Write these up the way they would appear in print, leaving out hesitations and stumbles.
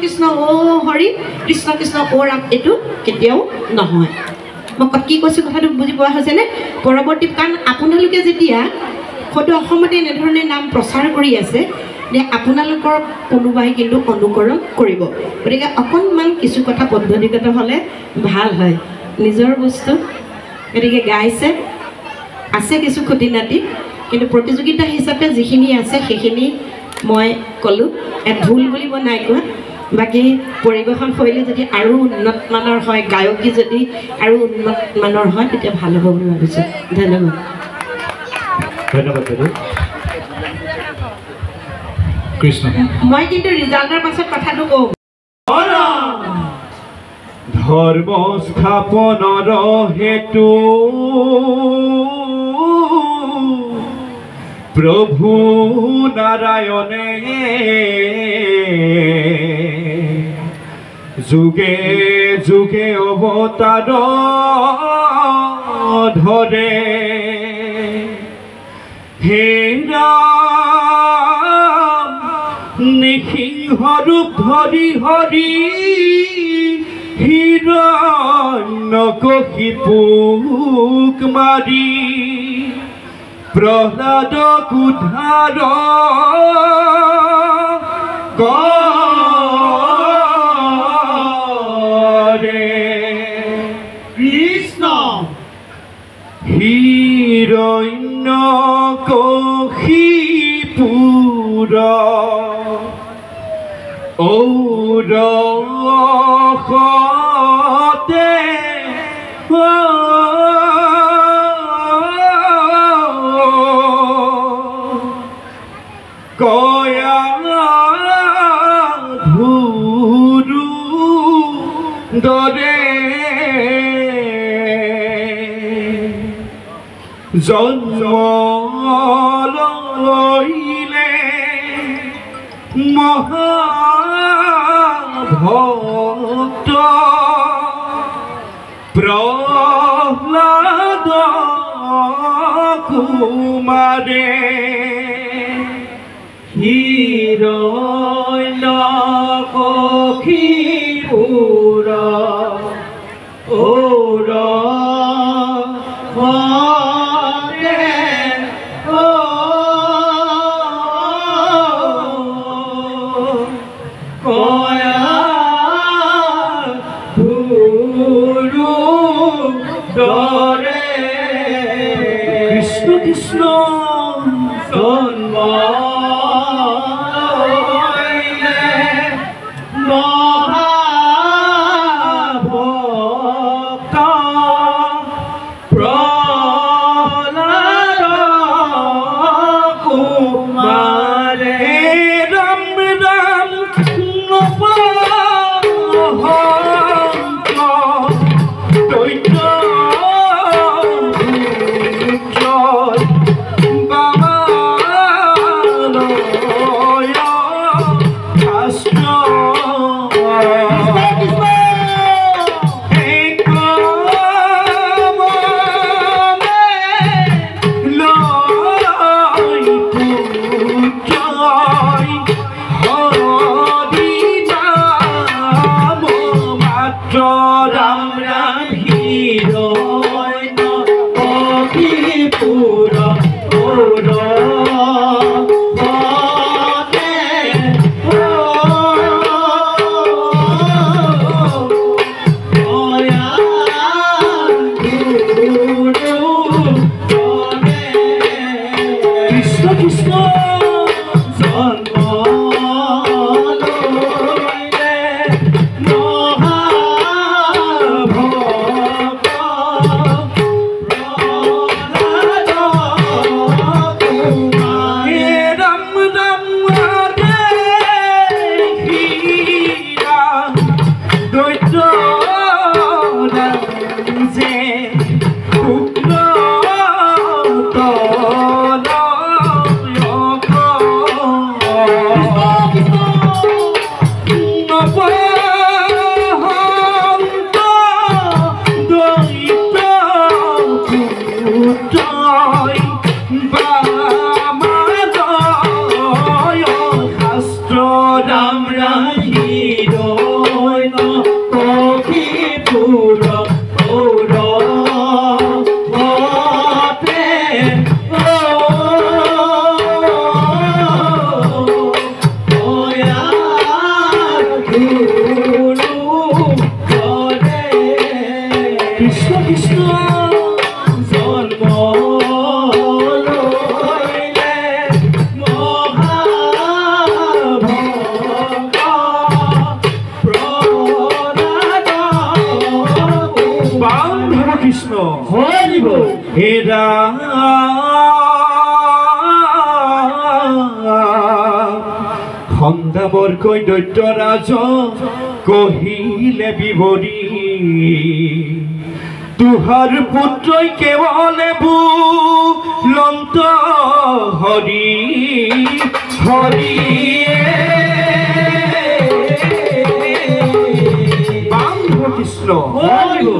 কৃষ্ণ অ হৰি কৃষ্ণ কৃষ্ণ অ ৰাম এইটো কেতিয়াও নহয় মই কি কৈছোঁ কথাটো বুজি পোৱা হৈছেনে পৰৱৰ্তী কাৰণ আপোনালোকে যেতিয়া হয়তো অসমতে এনেধৰণে নাম প্ৰচাৰ কৰি আছে যে আপোনালোকৰ কোনোবাই কিন্তু অনুকৰণ কৰিব গতিকে অকণমান কিছু কথা পদ্ধতিগত হ'লে ভাল হয় নিজৰ বস্তু গতিকে গাইছে আছে কিছু খুঁটি নাতি কিন্তু প্ৰতিযোগিতা হিচাপে যিখিনি আছে সেইখিনি মই ক'লোঁ ভুল বুলি মই নাই কোৱা বাকী পৰিৱেশন শৈলী যদি আৰু উন্নত মানৰ হয় গায়কী যদি আৰু উন্নত মানৰ হয় তেতিয়া ভাল হ'ব বুলি ভাবিছোঁ ধন্যবাদ ধন্যবাদ কৃষ্ণ মই কিন্তু ৰিজাল্টৰ পাছত কথাটো কওঁ ধৰ্ম স্থাপনৰ হেতু প্ৰভু নাৰায়ণে যুগে যুগে অৱতাৰ ধৰে হে ৰাম নিসিংহ ৰূপ ধৰি হৰি হিৰণ্যকশিপুক মাৰি প্ৰহ্লাদক উদ্ধাৰ কৰে কৃষ্ণ হিৰণ্যকশিপুৰ ঔৰসতে কয়া ধুৰু দৰে জন্ম লইলে মহাভক্ত প্ৰহ্লাদ কুমাৰে হিৰণ্যকশিপুৰ কৃষ্ণ কৃষ্ণ জন্ম মহাভক্ত প্ৰহ্লাদ কুমাৰে ৰাম ৰাম দৈত্য কৃষ্ণ হৰিব হেৰা সন্ধাবৰকৈ দৈত্যৰাজ কহিলে বিৱৰি তুহাৰ পুত্ৰই কেৱলে বুলন্ত হৰি হৰিয়ে কৃষ্ণ হৰিব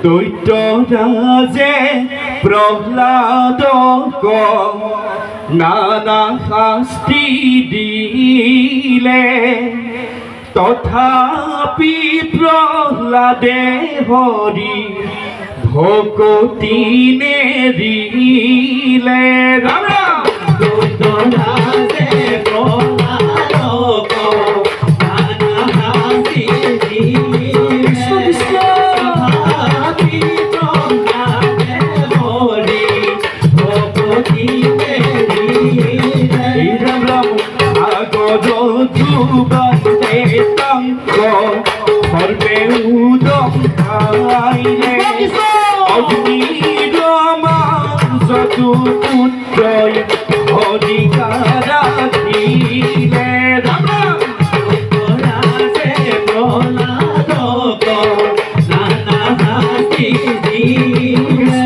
দৈত্যৰাজে প্ৰহ্লাদক নানা শাস্তি দিলে তথাপি প্ৰহ্লাদে হৰি ভকতি নেৰিলে ৰাম ৰাম দৈত্যৰাজে প্ৰহ্লাদক নানা শাস্তি দিলে তথাপি প্ৰহ্লাদে হৰি ভকতি নেৰিলে ৰাম ৰাম আগৰ দুবাতে তাংক সৰ্বে উদম খাইলে অগ্নিৰ মাজতো পুত্ৰই হৰিকাৰা দিলে ৰাম ৰাম দৈত্যৰাজে প্ৰহ্লাদক নানা শাস্তি দিলে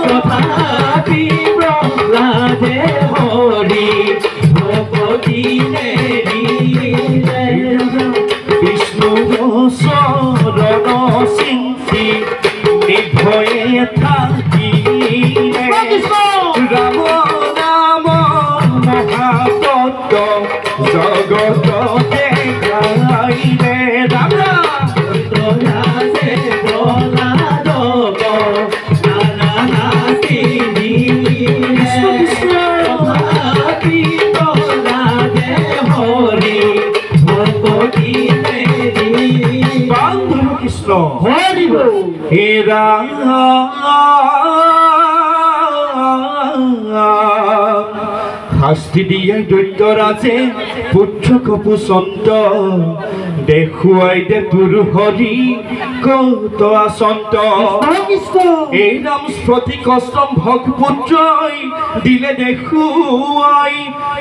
তথাপি প্ৰহ্লাদে হৰি ভকতি নেৰিলে বিষ্ণু চৰণ চিন্তি নিৰ্ভয়ে থাকিলে ৰাম নাম মহাতত্ব জগত দেখাইলে ৰাম ৰাম দৈত্যৰাজে প্ৰহ্লাদক নানা শাস্তি দিলে তথাপি প্ৰহ্লাদে হৰি ভকতি নেৰিলে বান্ধৱ কৃষ্ণ হৰিব হেৰা শাস্তি দিয়ে দৈত্যৰাজে পুত্ৰক পুচন্ত দেখুৱাই দে তোৰ হৰি কত আচন্ত এই নাম স্ফটিক স্তম্ভক পুত্ৰই দিলে দেখুৱাই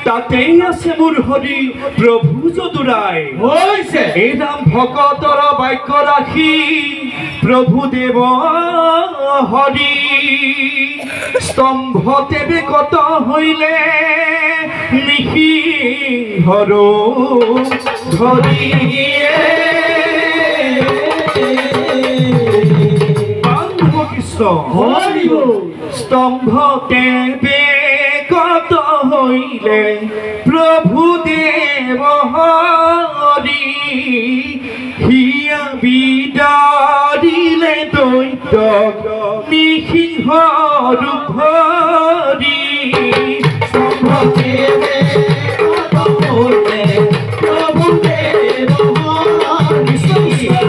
তাতেই আছে মোৰ হৰি প্ৰভু যদুৰাই হৈছে এই নাম ভকতৰ বাক্য ৰাখি প্ৰভু দেৱ হৰি স্তম্ভতে বেকত হইলে নিশিহৰ ধৰিয়ে বান্ধৱ কৃষ্ণ হৰিব স্তম্ভতে বেকত হইলে প্ৰভু দেৱ হৰি হিয়া বিদাৰিলে দৈত্যক নিসিংহ ৰূপ হৰি স্তম্ভতে বেকত হইলে প্ৰভু দেৱ হৰি হিয়া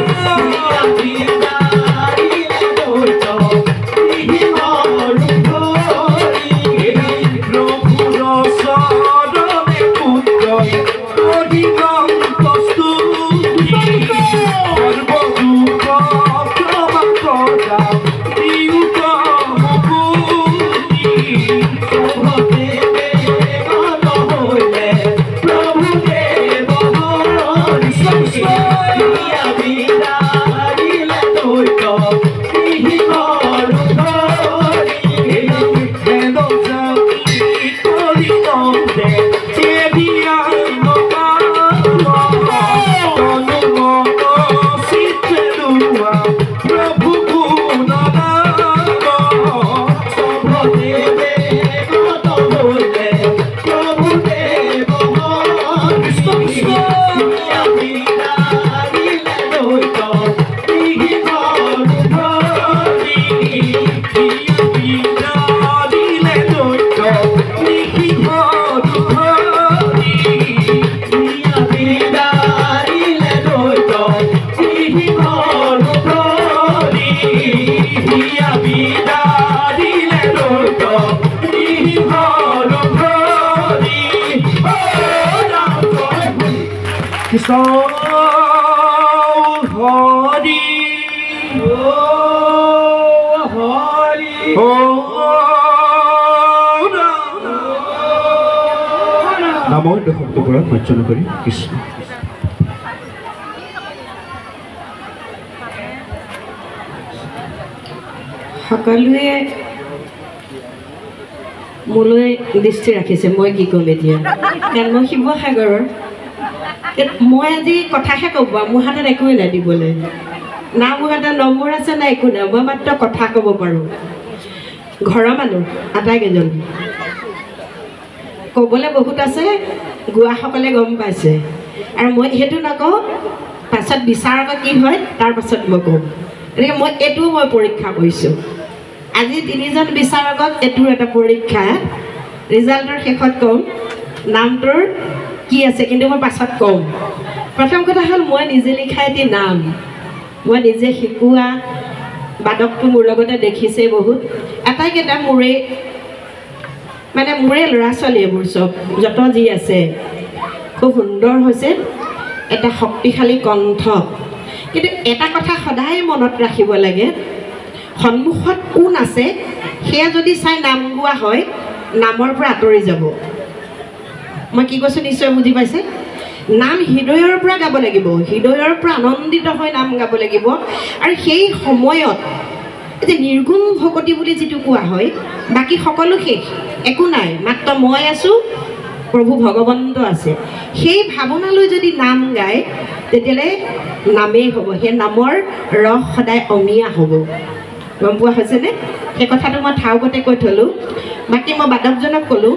বিদাৰিলে দৈত্যক নিসিংহ ৰূপ হৰি প্ৰভুৰ চৰণে পুত্ৰই অধিকন্ত স্তুতি সৰ্বদুখ ক্ষমা কৰা দিওঁক মুকুতি স্তম্ভতে বেকত হইলে প্ৰভু দেৱ হৰি হিয়া বিদাৰিলে দৈত্যক নিসিংহ ৰূপ হৰি প্ৰভু স্তম্ভতে বেকত হইলে প্ৰভু দেৱ হৰি হিয়া বিদাৰিলে দৈত্যক নিসিংহ ৰূপ হৰি হিয়া বিদাৰিলে দৈত্যক নিসিংহ ৰূপ হৰি হিয়া বিদাৰিলে দৈত্যক নিসিংহ ৰূপ হৰি কৃষ্ণ হৰি শব্দবোৰত মাৰ্জনা কৰি কৃষ্ণ সকলোৱে মোলৈ দৃষ্টি ৰাখিছে মই কি ক'ম এতিয়া কাৰণ মই শিৱসাগৰৰ মই আজি কথাহে ক'ব মোৰ হাতত একোৱেই নাই দিবলৈ না মোৰ হাতত নম্বৰ আছে না একো নাই মই মাত্ৰ কথা ক'ব পাৰোঁ ঘৰৰ মানুহ আটাইকেইজন ক'বলৈ বহুত আছে গোৱাসকলে গম পাইছে আৰু মই সেইটো নকওঁ পাছত বিচাৰক কি হয় তাৰ পাছত মই ক'ম গতিকে মই এইটোও মই পৰীক্ষা কৰিছোঁ আজি 3জন বিচাৰকক এইটোৰ এটা পৰীক্ষা ৰিজাল্টৰ শেষত ক'ম নামটোৰ কি আছে কিন্তু মই পাছত ক'ম প্ৰথম কথা হ'ল মই নিজে লিখা এটি নাম মই নিজে শিকোৱা বাদকটো মোৰ লগতে দেখিছে বহুত আটাইকেইটা মোৰে ল'ৰা ছোৱালী এইবোৰ চব যত যি আছে খুব সুন্দৰ হৈছে এটা শক্তিশালী কণ্ঠ কিন্তু এটা কথা সদায় মনত ৰাখিব লাগে সন্মুখত কোন আছে সেয়া যদি চাই নাম গোৱা হয় নামৰ পৰা আঁতৰি যাব মই কি কৈছোঁ নিশ্চয় বুজি পাইছে নাম হৃদয়ৰ পৰা গাব লাগিব হৃদয়ৰ পৰা আনন্দিত হৈ নাম গাব লাগিব আৰু সেই সময়ত যে নিৰ্গুণ ভকতি বুলি যিটো কোৱা হয় বাকী সকলো শেষ একো নাই মাত্ৰ মই আছোঁ প্ৰভু ভগৱন্ত আছে সেই ভাৱনালৈ যদি নাম গায় তেতিয়াহ'লে নামেই হ'ব সেই নামৰ ৰস সদায় অমিয়া হ'ব গম পোৱা হৈছেনে সেই কথাটো মই ঠাউকতে কৈ থ'লোঁ বাকী মই বাদকজনক ক'লোঁ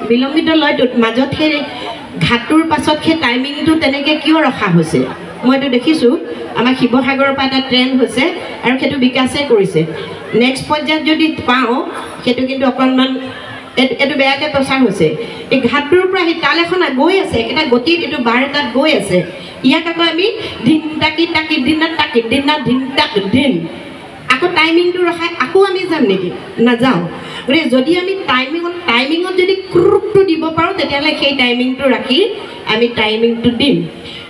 বিলম্বিত লয়টোত মাজত সেই ঘাটটোৰ পাছত সেই টাইমিংটো তেনেকৈ কিয় ৰখা হৈছে মইতো দেখিছোঁ আমাৰ শিৱসাগৰৰ পৰা এটা ট্ৰেণ্ড হৈছে আৰু সেইটো বিকাশে কৰিছে নেক্সট পৰ্যায়ত যদি পাওঁ সেইটো কিন্তু অকণমান এইটো বেয়াকৈ প্ৰচাৰ হৈছে এই ঘাটটোৰ পৰা সেই তাল এখন গৈ আছে এটা গতিত এইটো বাৰ এটাত গৈ আছে ইয়াক আকৌ আমি ধিন টাকি টাকি দিনত টাকি দিনত ধিন টাক দিন আকৌ টাইমিংটো ৰখাই আকৌ আমি যাম নেকি নাযাওঁ গতিকে যদি আমি টাইমিঙত যদি ক্ৰুকটো দিব পাৰোঁ তেতিয়াহ'লে সেই টাইমিংটো ৰাখি আমি টাইমিংটো দিম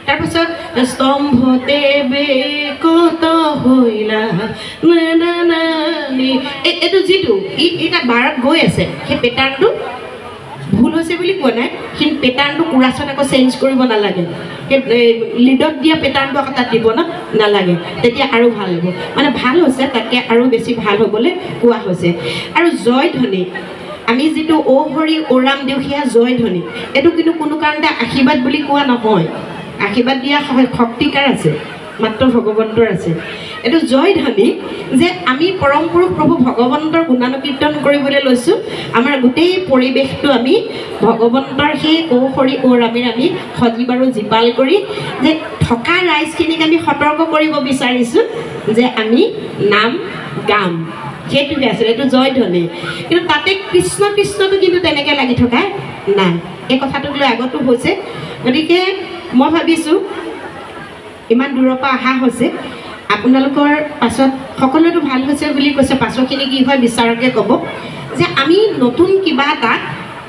তাৰপাছত স্তম্ভতে বেকত হৈলা এইটো যিটো এটা বাৰত গৈ আছে সেই পেটাৰ্ণটো ভুল হৈছে বুলি কোৱা নাই কিন্তু পেটাৰ্ণটো কোৰাছত আকৌ চেঞ্জ কৰিব নালাগে সেই লিডত দিয়া পেটাৰ্ণটো আকৌ তাত দিব নালাগে তেতিয়া আৰু ভাল হ'ব মানে ভাল হৈছে তাতকৈ আৰু বেছি ভাল হ'বলৈ কোৱা হৈছে আৰু জয় ধ্বনি আমি যিটো অ' হৰি অ' ৰাম দিওঁ সেয়া জয় ধ্বনি এইটো কিন্তু কোনো কাৰণতে আশীৰ্বাদ বুলি কোৱা নহয় আশীৰ্বাদ দিয়া শক্তিকাৰ আছে মাত্ৰ ভগৱন্তৰ আছে এইটো জয় ধ্বনি যে আমি পৰম পুৰুষ প্ৰভু ভগৱন্তৰ গুণানুকীৰ্তন কৰিবলৈ লৈছোঁ আমাৰ গোটেই পৰিৱেশটো আমি ভগৱন্তৰ সেই অ' হৰি অ' ৰামেৰ আমি সজীৱ আৰু জীপাল কৰি যে থকা ৰাইজখিনিক আমি সতৰ্ক কৰিব বিচাৰিছোঁ যে আমি নাম গাম সেইটোকে আছিলে এইটো জয় ধ্বনি কিন্তু তাতে কৃষ্ণ কৃষ্ণটো কিন্তু তেনেকৈ লাগি থকা নাই এই কথাটোক লৈ আগতো হৈছে গতিকে মই ভাবিছোঁ ইমান দূৰৰ পৰা অহা হৈছে আপোনালোকৰ পাছত সকলোতো ভাল হৈছে বুলি কৈছে পাছৰখিনি কি হয় বিচাৰকে ক'ব যে আমি নতুন কিবা এটা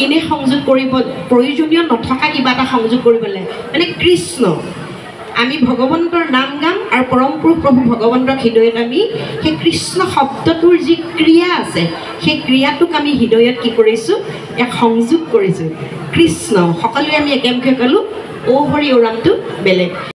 এনেই সংযোগ কৰিব প্ৰয়োজনীয় নথকা কিবা এটা সংযোগ কৰিব লাগে মানে কৃষ্ণ আমি ভগৱন্তৰ নাম গাম আৰু পৰম পুৰুষ প্ৰভু ভগৱন্তৰ হৃদয়ত আমি সেই কৃষ্ণ শব্দটোৰ যি ক্ৰিয়া আছে সেই ক্ৰিয়াটোক আমি হৃদয়ত কি কৰিছোঁ ইয়াক সংযোগ কৰিছোঁ কৃষ্ণ সকলোৱে আমি একেমুখে ক'লোঁ অ' হৰি অ' ৰামটো বেলেগ